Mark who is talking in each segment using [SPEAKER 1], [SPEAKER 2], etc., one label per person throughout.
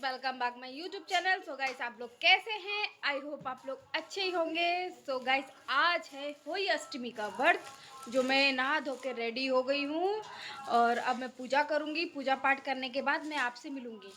[SPEAKER 1] Welcome back my YouTube channel. So guys, आप लोग कैसे हैं? आई होप आप लोग अच्छे ही होंगे। सो गाइस, आज है होली अष्टमी का व्रत, जो मैं नहा धो के रेडी हो गई हूँ और अब मैं पूजा करूँगी। पूजा पाठ करने के बाद मैं आपसे मिलूँगी।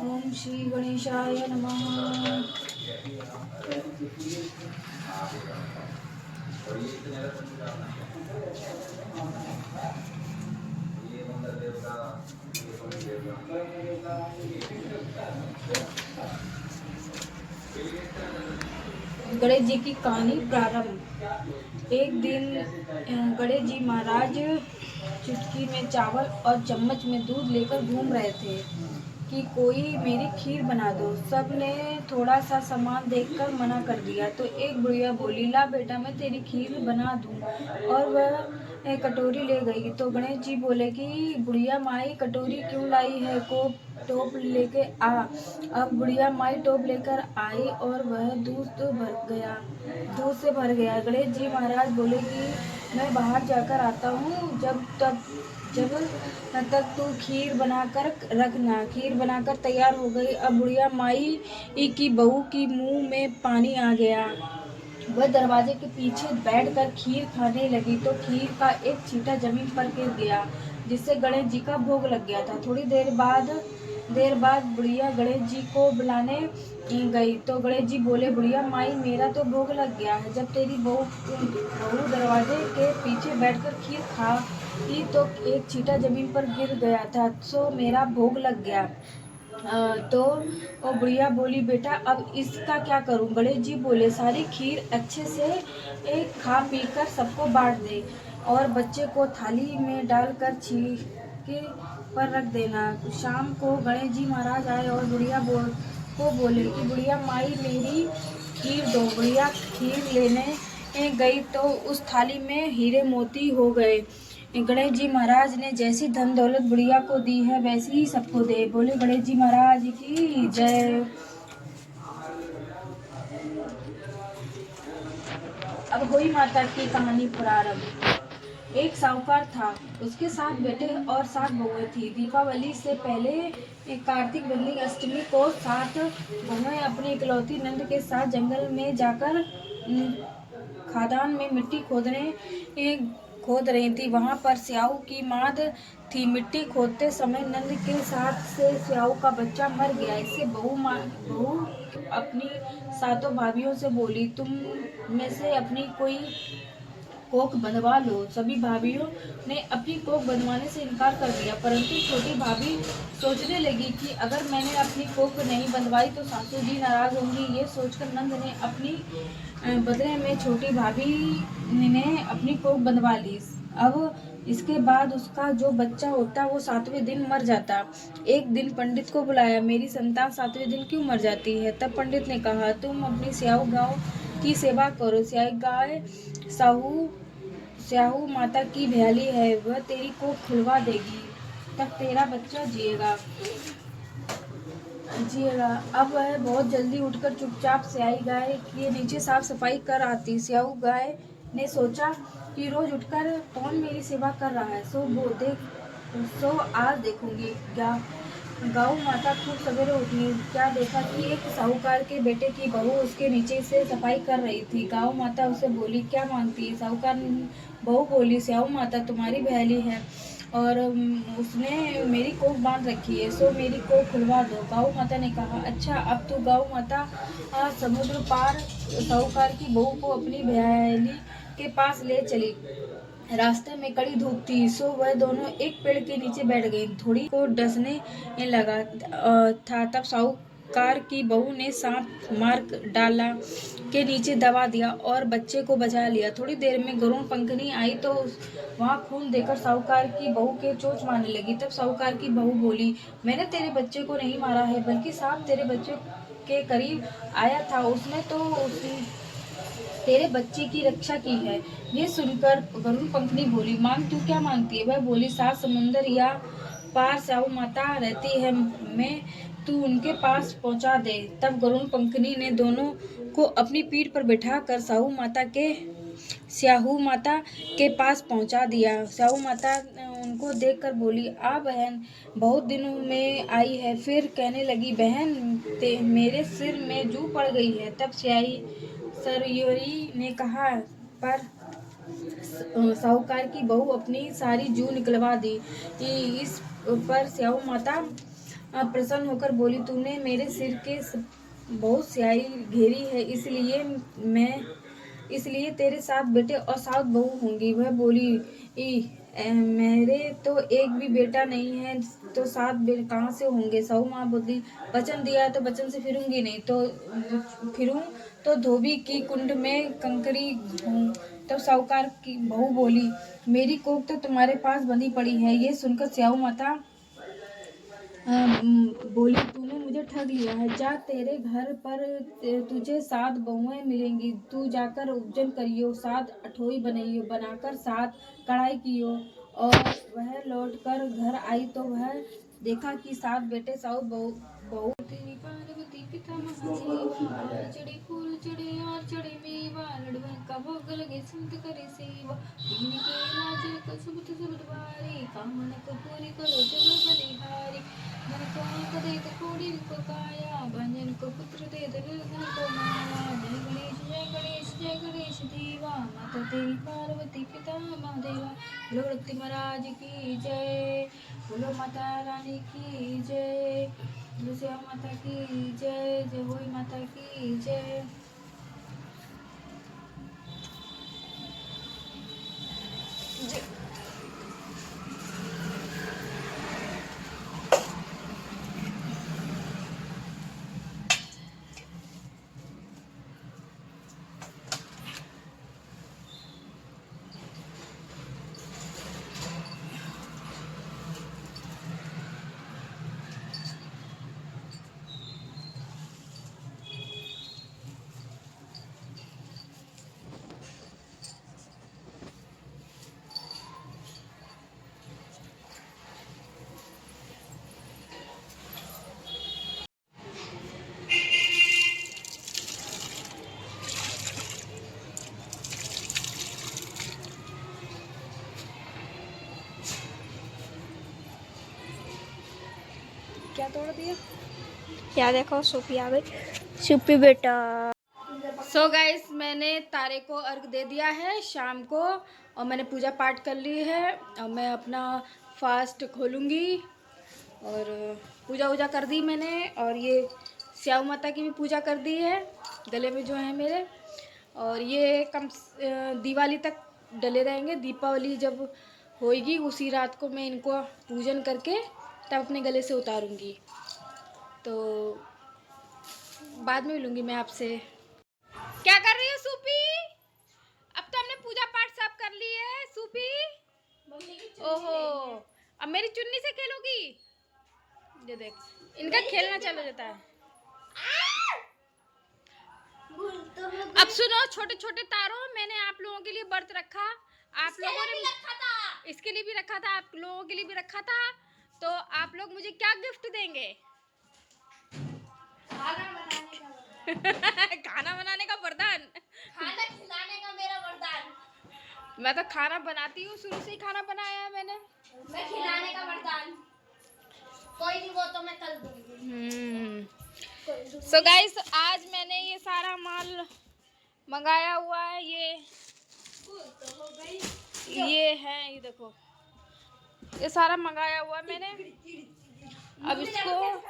[SPEAKER 1] ओम श्री गणेशाय नमः। गणेश जी की कहानी प्रारंभ। एक दिन गणेश जी महाराज चुटकी में चावल और चम्मच में दूध लेकर घूम रहे थे कि कोई मेरी खीर बना दो। सब ने थोड़ा सा सामान देखकर मना कर दिया तो एक बुढ़िया बोली, ला बेटा, मैं तेरी खीर बना दूं। और वह कटोरी ले गई तो गणेश जी बोले कि बुढ़िया माई, कटोरी क्यों लाई है? को टोप लेके आ। अब बुढ़िया माई टोप लेकर आई और वह दूध से भर गया। गणेश जी महाराज बोले कि मैं बाहर जाकर आता हूँ, जब तक तू खीर बनाकर रखना। खीर बनाकर तैयार हो गई। अब बुढ़िया माई की बहू की मुंह में पानी आ गया। वह दरवाजे के पीछे बैठकर खीर खाने लगी तो खीर का एक छींटा जमीन पर गिर गया, जिससे गणेश जी का भोग लग गया था। थोड़ी देर बाद बुढ़िया गणेश जी को बुलाने गई तो गणेश जी बोले, बुढ़िया माई, मेरा तो भोग लग गया है। जब तेरी बहू दरवाजे के पीछे बैठकर खीर खाई तो एक छींटा जमीन पर गिर गया था, सो मेरा भोग लग गया। तो वो बुढ़िया बोली, बेटा अब इसका क्या करूं? गणेश जी बोले, सारी खीर अच्छे से खा पी कर सबको बांट दे और बच्चे को थाली में डालकर छीके पर रख देना। शाम को गणेश जी महाराज आए और बुढ़िया को बोले कि बुढ़िया माई मेरी खीर दो। बुढ़िया खीर लेने गई तो उस थाली में हीरे मोती हो गए। गणेश जी महाराज ने जैसी धन दौलत बुढ़िया को दी है वैसी ही सबको दे। बोले गणेश जी महाराज की जय। अब हुई माता की कहानी प्रारंभ। एक साहूकार था, उसके 7 बेटे और 7 बहुएं थी। दीपावली से पहले कार्तिक बंदी अष्टमी को 7 बहुएं अपनी इकलौती नंद के साथ जंगल में जाकर खादान में मिट्टी खोद रही थी। वहां पर स्याऊ की माद थी। मिट्टी खोदते समय नंद के साथ से स्याऊ का बच्चा मर गया। इससे बहू अपनी 7 भाभियों से बोली, तुम में से अपनी कोई कोख बंधवा लो। सभी भाभियों ने अपनी कोख बंधवाने से इनकार कर दिया, परंतु छोटी भाभी सोचने लगी कि अगर मैंने अपनी कोख नहीं बंधवाई तो सासू जी नाराज होंगी। ये सोचकर नंद ने अपनी बदले में छोटी भाभी ने अपनी कोख बंधवा ली। अब इसके बाद उसका जो बच्चा होता वो 7वें दिन मर जाता। एक दिन पंडित को बुलाया, मेरी संतान 7वें दिन क्यों मर जाती है? तब पंडित ने कहा, तुम अपनी स्याऊ गाय की सेवा करो। स्याऊ गाय स्याऊ माता की भ्याली है, वह तेरी को खुलवा देगी, तब तेरा बच्चा जिएगा। अब वह बहुत जल्दी उठकर चुपचाप स्याई गाय के नीचे साफ सफाई कर आती। स्याऊ गाय ने सोचा कि रोज उठकर कौन मेरी सेवा कर रहा है, सो आज देखूंगी। गौ माता खूब सवेरे उठी, क्या देखा कि एक साहूकार के बेटे की बहू उसके नीचे से सफाई कर रही थी। गौ माता उसे बोली, क्या मांगती है? साहूकार बहू बोली, स्याऊ माता तुम्हारी बहली है और उसने मेरी कोख बांध रखी है, सो मेरी कोख खुलवा दो। गौ माता ने कहा, अच्छा। अब तो गौ माता समुद्र पार साहूकार की बहू को अपनी बहली के पास ले चली। रास्ते में कड़ी धूप थी, सो वह दोनों एक पेड़ के नीचे बैठ गई। थोड़ी को डसने लगा था, तब साहूकार की बहू ने सांप मार डाला के नीचे दबा दिया और बच्चे को बचा लिया। थोड़ी देर में गरुड़ पंखनी आई तो वहां खून देकर साहूकार की बहू के चोंच मारने लगी। तब साहूकार की बहू बोली, मैंने तेरे बच्चे को नहीं मारा है, बल्कि सांप तेरे बच्चे के करीब आया था, उसने तेरे बच्चे की रक्षा की है। ये सुनकर गरुड़ पंखनी बोली, मांग तू क्या मांगती है? वह बोली, 7 समुंदर या पार स्याऊ माता रहती है, मैं तू उनके पास पहुंचा दे। तब गरुड़ पंखनी ने दोनों को अपनी पीठ पर बिठाकर स्याहू माता के पास पहुंचा दिया। स्याहू माता उनको देखकर बोली, आ बहन, बहुत दिनों में आई है। फिर कहने लगी, बहन मेरे सिर में जू पड़ गई है। तब सरयोरी ने कहा, पर साहूकार की बहू अपनी सारी जू निकलवा दी। इस पर स्याऊ माता प्रसन्न होकर बोली, तूने मेरे सिर के बहुत स्याही घेरी है, इसलिए तेरे 7 बेटे और 7 बहू होंगी। वह बोली, मेरे तो एक भी बेटा नहीं है, तो 7 बेटे कहाँ से होंगे? साहू माँ बोली, वचन दिया है तो वचन से फिरूंगी नहीं, तो फिरूं तो धोबी की कुंड में कंकरी हूँ। तब साहूकार की बहू बोली, मेरी कोख तो तुम्हारे पास बंधी पड़ी है। ये सुनकर स्याऊ माता बोली, तूने मुझे ठग लिया है। जा, तेरे घर पर तुझे 7 बहुएं मिलेंगी। तू जाकर उपजन करियो, 7 अठोई बनाइयो, बनाकर 7 कढ़ाई कियो। और वह लौटकर घर आई तो वह देखा कि 7 बेटे 7 बहू पार्वती पिता महादेवा, चढ़े फूल चढ़े और चढ़े मेवा, लडवन का भोग लगे संत करे सेवा, दीन के इलाज को सुबत सुबत बारी, कामन को पूरी करो जग बलिहारी, धन को आंख दे तो कोड़ी को काया, भंजन को पुत्र दे तो निर्धन को माया। जय गणेश देवा, माता तेरी पार्वती पिता महादेवा। बोलो गणपति महाराज की जय, बोलो माता रानी की जय, बोलो माता की जय, जय होई माता की जय। क्या तोड़ दिया?
[SPEAKER 2] क्या देखो सूफी आ गई। सूफी बेटा।
[SPEAKER 1] सो गाइस मैंने तारे को अर्घ दे दिया है शाम को और मैंने पूजा पाठ कर ली है। और मैं अपना फास्ट खोलूँगी और पूजा वूजा कर दी मैंने। और ये स्याऊ माता की भी पूजा कर दी है गले में जो है मेरे। और ये दिवाली तक डले रहेंगे। दीपावली जब होएगी उसी रात को मैं इनको पूजन करके तब अपने गले से उतारूँगी। तो बाद में मिलूँगी मैं आपसे। क्या कर रही हो सूपी? अब तो हमने पूजा पाठ सब कर ली है सूपी। ओहो, अब मेरी चुन्नी से खेलोगी? ये देख, इनका खेलना चालू जाता है। अब सुनो छोटे छोटे तारों, मैंने आप लोगों के लिए व्रत रखा। आप लोगों ने रखा था, इसके लिए भी रखा था, आप लोगों के लिए भी रखा था। तो आप लोग मुझे क्या गिफ्ट देंगे? खाना बनाने का वरदान। खाना खिलाने का मेरा वरदान। मैं तो खाना बनाती हूँ, शुरू से ही खाना बनाया है मैंने। मैं खिलाने का वरदान। कोई नहीं, वो तो मैं कल दूंगी। सो गाइस आज मैंने ये सारा माल मंगाया हुआ है। ये है, ये देखो, ये सारा मंगाया हुआ है मैंने। अब इसको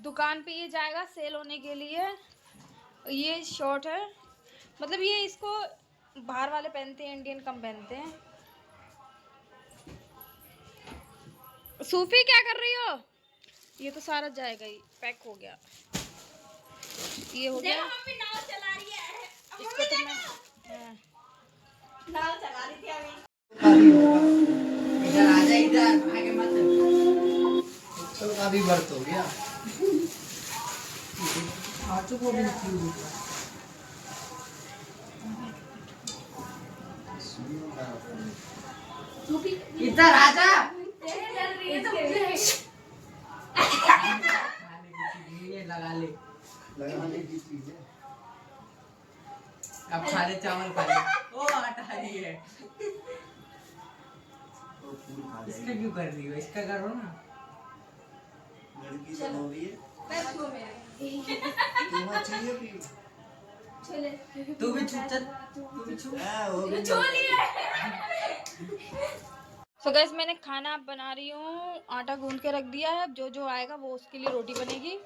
[SPEAKER 1] दुकान पे ये जाएगा सेल होने के लिए। ये शॉर्ट है, मतलब ये इसको बाहर वाले पहनते हैं, इंडियन कम पहनते हैं। सूफी क्या कर रही हो? ये तो सारा जाएगा ही, पैक हो गया। ये हो गया। मम्मी नाव चला रही है। इसको तो मैं नाव चला रही थी अभी।
[SPEAKER 3] इधर आ जा, इधर आगे मत। तो अभी व्रत हो गया। आजू को भी इधर आ जा। लगा ले की चीज है। अब खाने चावल खा ले। ओ आटा रही है। इसका क्यों कर रही हो? इसका करो ना। लड़की हो रही है। तू भी छू चल। तू भी छू। वो भी छू लिया।
[SPEAKER 1] सो गाइस मैंने खाना बना रही हूँ, आटा गूंद के रख दिया है। जो जो आएगा वो उसके लिए रोटी बनेगी।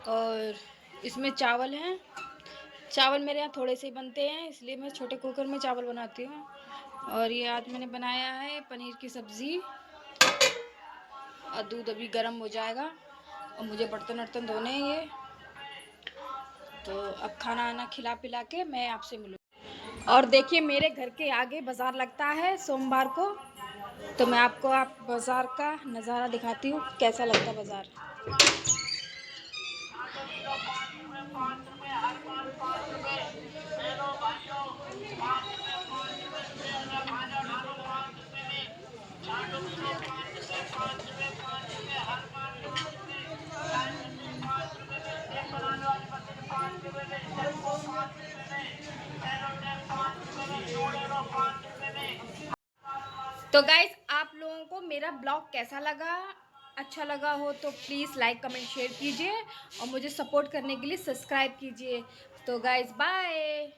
[SPEAKER 1] और इसमें चावल हैं। चावल मेरे यहाँ थोड़े से ही बनते हैं, इसलिए मैं छोटे कुकर में चावल बनाती हूँ। और ये आज मैंने बनाया है पनीर की सब्ज़ी। और दूध अभी गर्म हो जाएगा और मुझे बर्तन वर्तन धोने हैं ये। तो अब खाना आना खिला पिला के मैं आपसे मिलूँ। और देखिए मेरे घर के आगे बाज़ार लगता है सोमवार को। तो मैं आपको बाज़ार का नज़ारा दिखाती हूँ कैसा लगता है बाज़ार। तो गाइस आप लोगों को मेरा ब्लॉग कैसा लगा? अच्छा लगा हो तो प्लीज़ लाइक कमेंट शेयर कीजिए और मुझे सपोर्ट करने के लिए सब्सक्राइब कीजिए। तो गाइस बाय।